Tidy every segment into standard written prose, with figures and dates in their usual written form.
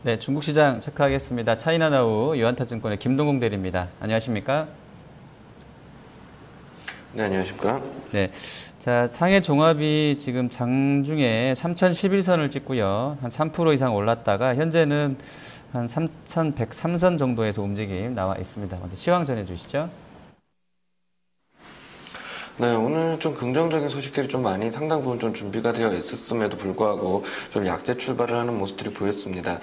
네, 중국 시장 체크하겠습니다. 차이나나우 유한타증권의 김동국 대리입니다. 안녕하십니까? 네, 안녕하십니까? 네, 자, 상해 종합이 지금 장중에 3,011선을 찍고요. 한 3% 이상 올랐다가 현재는 한 3,103선 정도에서 움직임 나와 있습니다. 먼저 시황 전해주시죠. 네, 오늘 좀 긍정적인 소식들이 좀 많이 상당 부분 좀 준비가 되어 있었음에도 불구하고 좀 약세 출발을 하는 모습들이 보였습니다.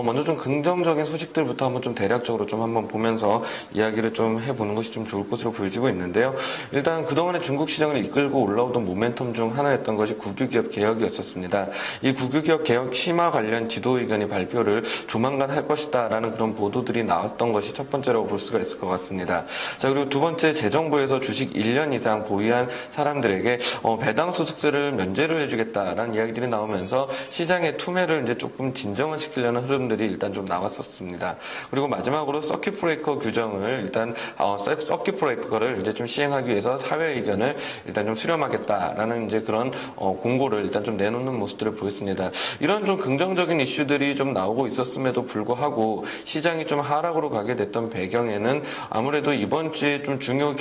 먼저 좀 긍정적인 소식들부터 한번 좀 대략적으로 좀 한번 보면서 이야기를 좀 해보는 것이 좀 좋을 것으로 보여지고 있는데요. 일단 그동안에 중국 시장을 이끌고 올라오던 모멘텀 중 하나였던 것이 국유기업 개혁이었었습니다. 이 국유기업 개혁 심화 관련 지도 의견이 발표를 조만간 할 것이다라는 그런 보도들이 나왔던 것이 첫 번째라고 볼 수가 있을 것 같습니다. 자, 그리고 두 번째, 재정부에서 주식 1년 이상 보유한 사람들에게 배당 소득세를 면제를 해주겠다라는 이야기들이 나오면서 시장의 투매를 이제 조금 진정을 시키려는 흐름들이 일단 좀 나왔었습니다. 그리고 마지막으로 서킷 브레이커 규정을 일단 서킷 브레이커를 이제 좀 시행하기 위해서 사회 의견을 일단 좀 수렴하겠다라는 이제 그런 공고를 일단 좀 내놓는 모습들을 보였습니다. 이런 좀 긍정적인 이슈들이 좀 나오고 있었음에도 불구하고 시장이 좀 하락으로 가게 됐던 배경에는 아무래도 이번 주에 좀 주요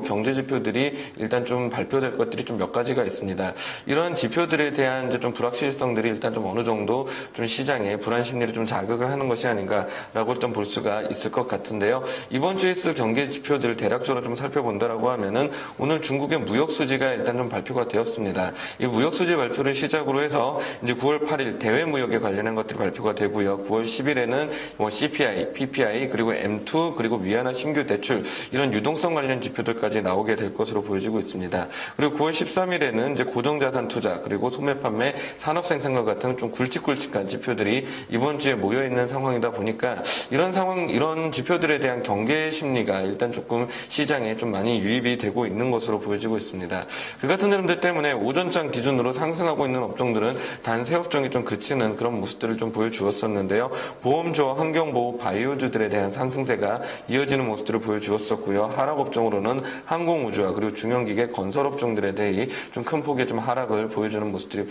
경제 지표들이 일단 좀 발표될 것들이 좀 몇 가지가 있습니다. 이런 지표들에 대한 이제 좀 불확실성들이 일단 좀 어느 정도 좀 시장의 불안 심리를 좀 자극을 하는 것이 아닌가라고 좀 볼 수가 있을 것 같은데요. 이번 주에 있을 경제 지표들을 대략적으로 좀 살펴본다라고 하면은 오늘 중국의 무역 수지가 일단 좀 발표가 되었습니다. 이 무역 수지 발표를 시작으로 해서 이제 9월 8일 대외 무역에 관련한 것들이 발표가 되고요. 9월 10일에는 뭐 CPI, PPI 그리고 M2 그리고 위안화 신규 대출 이런 유동성 관련 지표들까지 나오게 될 것으로 보여지고 있습니다. 그리고 9월 13일에는 이제 고정자산 투자 그리고 소매 판매 산업 생산과 같은 좀 굵직굵직한 지표들이 이번 주에 모여 있는 상황이다 보니까 이런 지표들에 대한 경계 심리가 일단 조금 시장에 좀 많이 유입이 되고 있는 것으로 보여지고 있습니다. 그 같은 흐름들 때문에 오전장 기준으로 상승하고 있는 업종들은 단 세 업종이 좀 그치는 그런 모습들을 좀 보여주었었는데요. 보험주와 환경보호 바이오주들에 대한 상승세가 이어지는 모습들을 보여주었었고요. 하락 업종으로는 항공우주와 그리고 중형기계 건설업종들에 대해 좀 큰 폭의 좀 하락을 보여주는 모습들이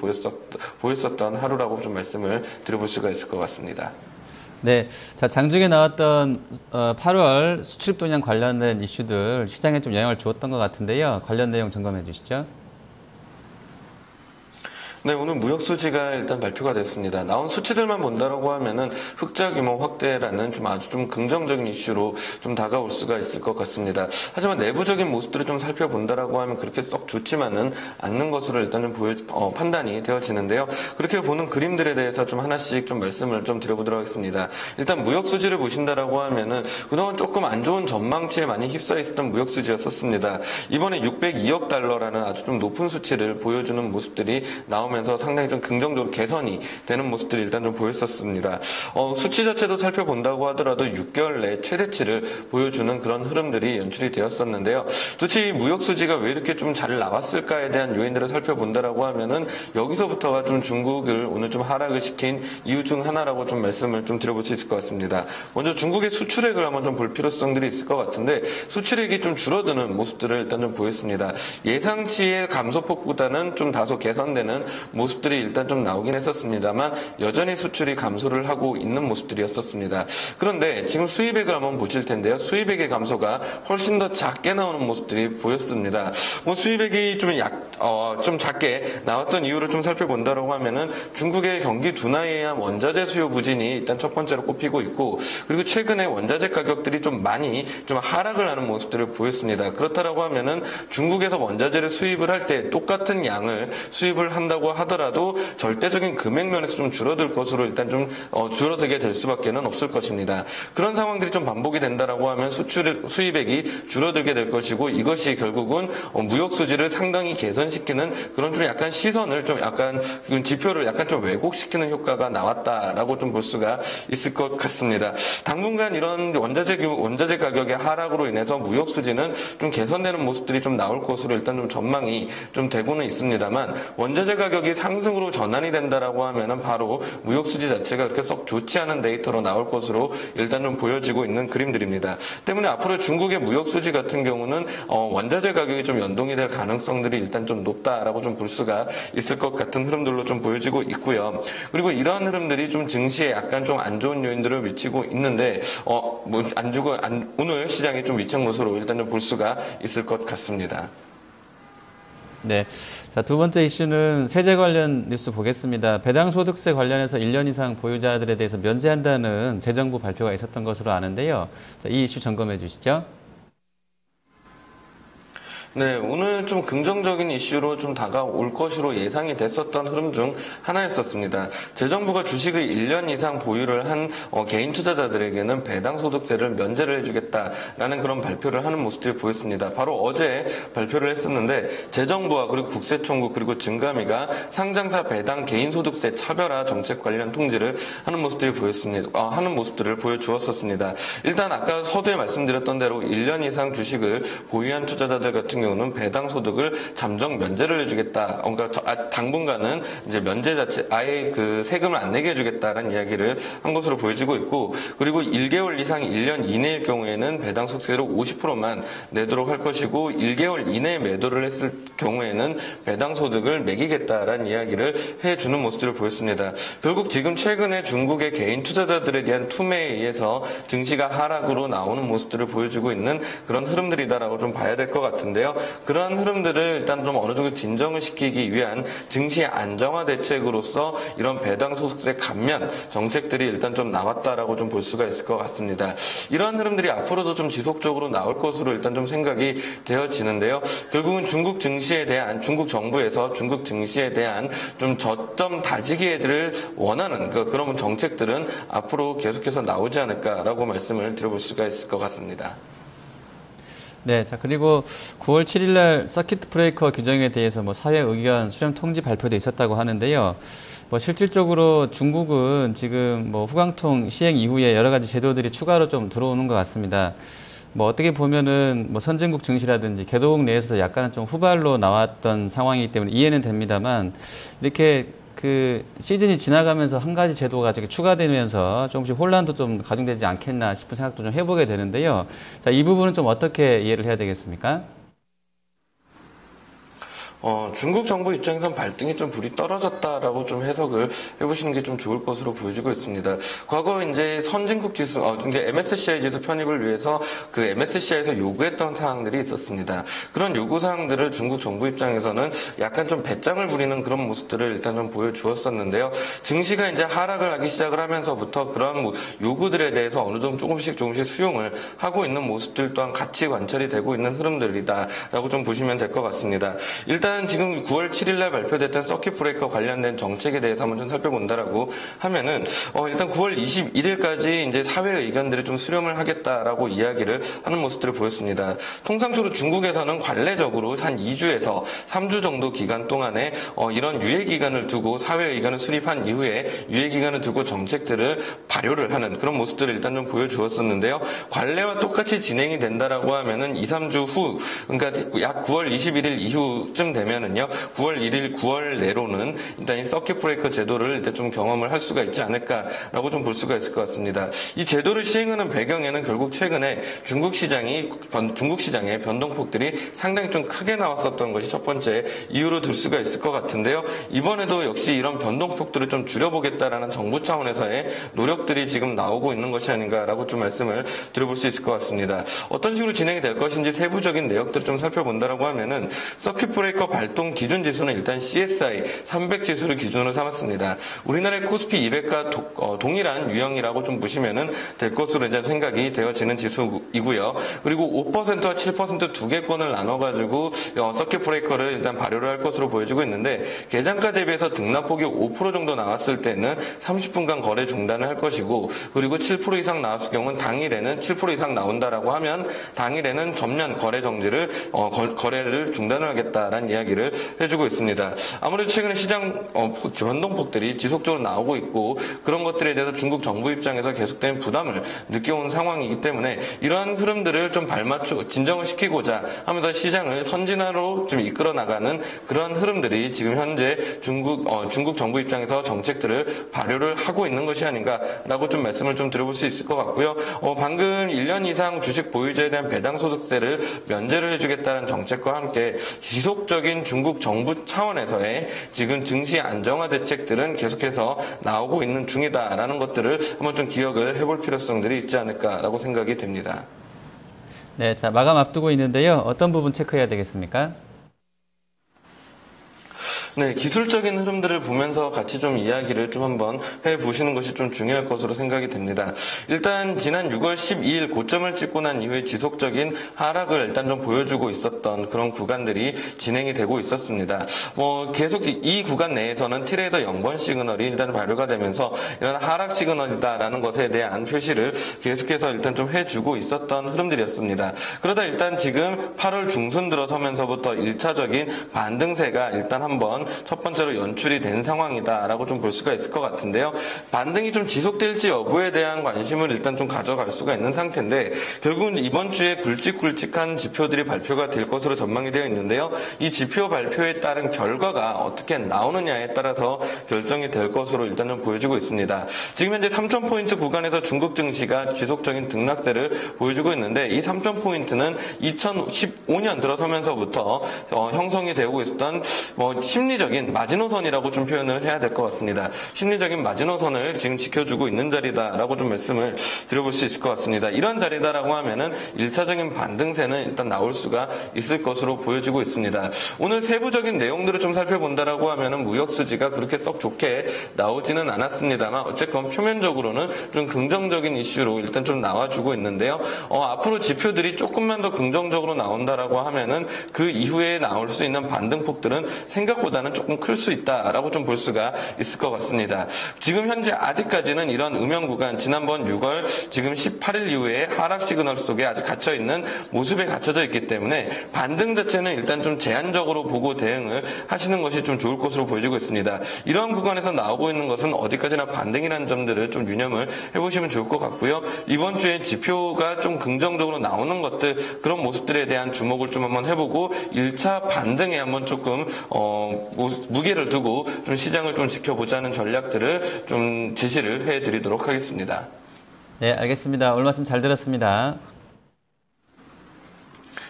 보였었던 하루라고 좀 말씀을 드려볼 수가 있을 것 같습니다. 네, 자, 장중에 나왔던 8월 수출 분양 관련된 이슈들 시장에 좀 영향을 주었던 것 같은데요. 관련 내용 점검해 주시죠. 네, 오늘 무역 수지가 일단 발표가 됐습니다. 나온 수치들만 본다라고 하면은 흑자 규모 확대라는 좀 아주 좀 긍정적인 이슈로 좀 다가올 수가 있을 것 같습니다. 하지만 내부적인 모습들을 좀 살펴본다라고 하면 그렇게 썩 좋지만은 않는 것으로 일단 좀 판단이 되어지는데요. 그렇게 보는 그림들에 대해서 좀 하나씩 좀 말씀을 좀 드려보도록 하겠습니다. 일단 무역 수지를 보신다라고 하면은 그동안 조금 안 좋은 전망치에 많이 휩싸여 있었던 무역 수지였었습니다. 이번에 602억 달러라는 아주 좀 높은 수치를 보여주는 모습들이 나오면서 상당히 좀 긍정적으로 개선이 되는 모습들이 일단 좀 보였었습니다. 수치 자체도 살펴본다고 하더라도 6개월 내 최대치를 보여주는 그런 흐름들이 연출이 되었었는데요. 도대체 이 무역 수지가 왜 이렇게 좀 잘 나왔을까에 대한 요인들을 살펴본다라고 하면은 여기서부터가 좀 중국을 오늘 좀 하락을 시킨 이유 중 하나라고 좀 말씀을 좀 드려볼 수 있을 것 같습니다. 먼저 중국의 수출액을 한번 좀 볼 필요성들이 있을 것 같은데 수출액이 좀 줄어드는 모습들을 일단 좀 보였습니다. 예상치의 감소폭보다는 좀 다소 개선되는 모습들이 일단 좀 나오긴 했었습니다만 여전히 수출이 감소를 하고 있는 모습들이었었습니다. 그런데 지금 수입액을 한번 보실 텐데요. 수입액의 감소가 훨씬 더 작게 나오는 모습들이 보였습니다. 뭐 수입액이 좀 작게 나왔던 이유를 좀 살펴본다고 하면은 중국의 경기 둔화에 의한 원자재 수요 부진이 일단 첫 번째로 꼽히고 있고 그리고 최근에 원자재 가격들이 좀 많이 좀 하락을 하는 모습들을 보였습니다. 그렇다라고 하면은 중국에서 원자재를 수입을 할 때 똑같은 양을 수입을 한다고 하더라도 절대적인 금액 면에서 좀 줄어들 것으로 일단 좀 줄어들게 될 수밖에는 없을 것입니다. 그런 상황들이 좀 반복이 된다라고 하면 수입액이 줄어들게 될 것이고 이것이 결국은 무역 수지를 상당히 개선시키는 그런 좀 약간 시선을 좀 약간 지표를 약간 좀 왜곡시키는 효과가 나왔다라고 좀 볼 수가 있을 것 같습니다. 당분간 이런 원자재 가격의 하락으로 인해서 무역 수지는 좀 개선되는 모습들이 좀 나올 것으로 일단 좀 전망이 좀 되고는 있습니다만 원자재 가격 가격이 상승으로 전환이 된다라고 하면은 바로 무역 수지 자체가 그렇게 썩 좋지 않은 데이터로 나올 것으로 일단 좀 보여지고 있는 그림들입니다. 때문에 앞으로 중국의 무역 수지 같은 경우는 원자재 가격이 좀 연동이 될 가능성들이 일단 좀 높다라고 좀 볼 수가 있을 것 같은 흐름들로 좀 보여지고 있고요. 그리고 이러한 흐름들이 좀 증시에 약간 좀 안 좋은 요인들을 미치고 있는데 오늘 시장이 좀 위축 모습으로 일단 좀 볼 수가 있을 것 같습니다. 네. 자, 두 번째 이슈는 세제 관련 뉴스 보겠습니다. 배당소득세 관련해서 1년 이상 보유자들에 대해서 면제한다는 재정부 발표가 있었던 것으로 아는데요. 자, 이 이슈 점검해 주시죠. 네, 오늘 좀 긍정적인 이슈로 좀 다가올 것으로 예상이 됐었던 흐름 중 하나였었습니다. 재정부가 주식을 1년 이상 보유를 한 개인 투자자들에게는 배당소득세를 면제를 해주겠다라는 그런 발표를 하는 모습들이 보였습니다. 바로 어제 발표를 했었는데 재정부와 그리고 국세청국 그리고 증감위가 상장사 배당 개인소득세 차별화 정책 관련 통지를 하는 모습들이 보였습니다. 하는 모습들을 보여주었었습니다. 일단 아까 서두에 말씀드렸던 대로 1년 이상 주식을 보유한 투자자들 같은 경우는 배당 소득을 잠정 면제를 해주겠다. 그러니까 당분간은 이제 면제 자체 아예 그 세금을 안 내게 해주겠다라는 이야기를 한 것으로 보여지고 있고, 그리고 1개월 이상 1년 이내일 경우에는 배당 소득세로 50%만 내도록 할 것이고 1개월 이내에 매도를 했을 경우에는 배당 소득을 매기겠다라는 이야기를 해주는 모습들을 보였습니다. 결국 지금 최근에 중국의 개인 투자자들에 대한 투매에 의해서 증시가 하락으로 나오는 모습들을 보여주고 있는 그런 흐름들이다라고 좀 봐야 될 것 같은데요. 그러한 흐름들을 일단 좀 어느 정도 진정을 시키기 위한 증시 안정화 대책으로서 이런 배당 소득세 감면 정책들이 일단 좀 나왔다라고 좀 볼 수가 있을 것 같습니다. 이러한 흐름들이 앞으로도 좀 지속적으로 나올 것으로 일단 좀 생각이 되어지는데요. 결국은 중국 정부에서 중국 증시에 대한 좀 저점 다지기를 원하는 그런 정책들은 앞으로 계속해서 나오지 않을까라고 말씀을 드려볼 수가 있을 것 같습니다. 네, 자, 그리고 9월 7일 날 서킷 브레이커 규정에 대해서 사회 의견 수렴 통지 발표도 있었다고 하는데요. 실질적으로 중국은 지금 후광통 시행 이후에 여러 가지 제도들이 추가로 좀 들어오는 것 같습니다. 어떻게 보면은 선진국 증시라든지 개도국 내에서도 약간은 좀 후발로 나왔던 상황이기 때문에 이해는 됩니다만, 이렇게 그 시즌이 지나가면서 한 가지 제도가 추가되면서 조금씩 혼란도 좀 가중되지 않겠나 싶은 생각도 좀 해보게 되는데요. 자, 이 부분은 좀 어떻게 이해를 해야 되겠습니까? 중국 정부 입장에선 발등에 좀 불이 떨어졌다라고 좀 해석을 해보시는 게 좀 좋을 것으로 보여지고 있습니다. 과거 이제 선진국 지수, 이제 MSCI 지수 편입을 위해서 그 MSCI에서 요구했던 사항들이 있었습니다. 그런 요구 사항들을 중국 정부 입장에서는 약간 좀 배짱을 부리는 그런 모습들을 일단 좀 보여주었었는데요. 증시가 이제 하락을 하기 시작을 하면서부터 그런 요구들에 대해서 어느 정도 조금씩 수용을 하고 있는 모습들 또한 같이 관찰이 되고 있는 흐름들이다라고 좀 보시면 될 것 같습니다. 일단 지금 9월 7일 날 발표됐던 서킷 브레이커 관련된 정책에 대해서 한번 좀 살펴본다라고 하면은 일단 9월 21일까지 이제 사회 의견들을 좀 수렴을 하겠다라고 이야기를 하는 모습들을 보였습니다. 통상적으로 중국에서는 관례적으로 한 2주에서 3주 정도 기간 동안에 이런 유예 기간을 두고 사회 의견을 수립한 이후에 유예 기간을 두고 정책들을 발효를 하는 그런 모습들을 일단 좀 보여주었었는데요. 관례와 똑같이 진행이 된다라고 하면은 2, 3주 후, 그러니까 약 9월 21일 이후쯤 되면은요, 9월 1일, 9월 내로는 일단 이 서킷 브레이커 제도를 일단 좀 경험을 할 수가 있지 않을까라고 좀 볼 수가 있을 것 같습니다. 이 제도를 시행하는 배경에는 결국 최근에 중국 시장의 변동폭들이 상당히 좀 크게 나왔었던 것이 첫 번째 이유로 들 수가 있을 것 같은데요. 이번에도 역시 이런 변동폭들을 좀 줄여보겠다라는 정부 차원에서의 노력들이 지금 나오고 있는 것이 아닌가라고 좀 말씀을 드려볼 수 있을 것 같습니다. 어떤 식으로 진행이 될 것인지 세부적인 내역들을 좀 살펴본다라고 하면은 서킷 브레이커 발동 기준 지수는 일단 CSI 300 지수를 기준으로 삼았습니다. 우리나라의 코스피 200과 동일한 유형이라고 좀 보시면은 될 것으로 이제 생각이 되어지는 지수이고요. 그리고 5%와 7% 두 개권을 나눠가지고 서킷 브레이커를 일단 발효를 할 것으로 보여지고 있는데, 계장가 대비해서 등락폭이 5% 정도 나왔을 때는 30분간 거래 중단을 할 것이고, 그리고 7% 이상 나왔을 경우는 당일에는 7% 이상 나온다라고 하면 당일에는 전면 거래 정지를 거래를 중단을 하겠다라는 이야기를 해주고 있습니다. 아무래도 최근에 시장 변동폭들이 지속적으로 나오고 있고 그런 것들에 대해서 중국 정부 입장에서 계속된 부담을 느껴온 상황이기 때문에 이러한 흐름들을 좀 발맞추고 진정을 시키고자 하면서 시장을 선진화로 좀 이끌어 나가는 그런 흐름들이 지금 현재 중국 정부 입장에서 정책들을 발효를 하고 있는 것이 아닌가라고 좀 말씀을 좀 드려볼 수 있을 것 같고요. 방금 1년 이상 주식 보유자에 대한 배당 소득세를 면제를 해주겠다는 정책과 함께 지속적인 중국 정부 차원에서의 지금 증시 안정화 대책들은 계속해서 나오고 있는 중이다라는 것들을 한번 좀 기억을 해볼 필요성들이 있지 않을까라고 생각이 됩니다. 네, 자, 마감 앞두고 있는데요. 어떤 부분 체크해야 되겠습니까? 네, 기술적인 흐름들을 보면서 같이 좀 이야기를 좀 한번 해보시는 것이 좀 중요할 것으로 생각이 됩니다. 일단 지난 6월 12일 고점을 찍고 난 이후에 지속적인 하락을 일단 좀 보여주고 있었던 그런 구간들이 진행이 되고 있었습니다. 계속 이 구간 내에서는 트레이더 0번 시그널이 일단 발효가 되면서 이런 하락 시그널이다라는 것에 대한 표시를 계속해서 일단 좀 해주고 있었던 흐름들이었습니다. 그러다 일단 지금 8월 중순 들어서면서부터 1차적인 반등세가 일단 한번 첫 번째로 연출이 된 상황이다라고 좀 볼 수가 있을 것 같은데요. 반등이 좀 지속될지 여부에 대한 관심을 일단 좀 가져갈 수가 있는 상태인데 결국은 이번 주에 굵직굵직한 지표들이 발표가 될 것으로 전망이 되어 있는데요. 이 지표 발표에 따른 결과가 어떻게 나오느냐에 따라서 결정이 될 것으로 일단 좀 보여지고 있습니다. 지금 현재 3,000포인트 구간에서 중국 증시가 지속적인 등락세를 보여주고 있는데 이 3,000포인트는 2015년 들어서면서부터 형성이 되고 있었던 심리적인 마지노선이라고 좀 표현을 해야 될 것 같습니다. 심리적인 마지노선을 지금 지켜주고 있는 자리다라고 좀 말씀을 드려볼 수 있을 것 같습니다. 이런 자리다라고 하면은 1차적인 반등세는 일단 나올 수가 있을 것으로 보여지고 있습니다. 오늘 세부적인 내용들을 좀 살펴본다라고 하면은 무역 수지가 그렇게 썩 좋게 나오지는 않았습니다만 어쨌건 표면적으로는 좀 긍정적인 이슈로 일단 좀 나와주고 있는데요. 앞으로 지표들이 조금만 더 긍정적으로 나온다라고 하면은 그 이후에 나올 수 있는 반등폭들은 생각보다는 조금 클 수 있다라고 좀 볼 수가 있을 것 같습니다. 지금 현재 아직까지는 이런 음영 구간 지난번 6월 지금 18일 이후에 하락 시그널 속에 아직 갇혀 있는 모습에 갇혀져 있기 때문에 반등 자체는 일단 좀 제한적으로 보고 대응을 하시는 것이 좀 좋을 것으로 보여지고 있습니다. 이러한 구간에서 나오고 있는 것은 어디까지나 반등이라는 점들을 좀 유념을 해보시면 좋을 것 같고요. 이번 주에 지표가 좀 긍정적으로 나오는 것들 그런 모습들에 대한 주목을 좀 한번 해보고 1차 반등에 한번 조금 무게를 두고 좀 시장을 좀 지켜보자는 전략들을 좀 제시를 해드리도록 하겠습니다. 네, 알겠습니다. 오늘 말씀 잘 들었습니다.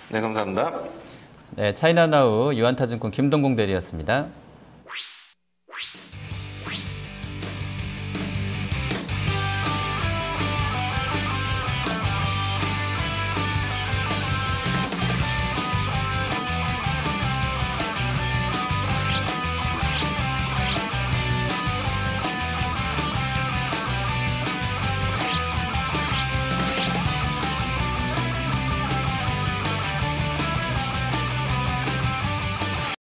네, 감사합니다. 네, 차이나나우 유한타증권 김동공 대리였습니다.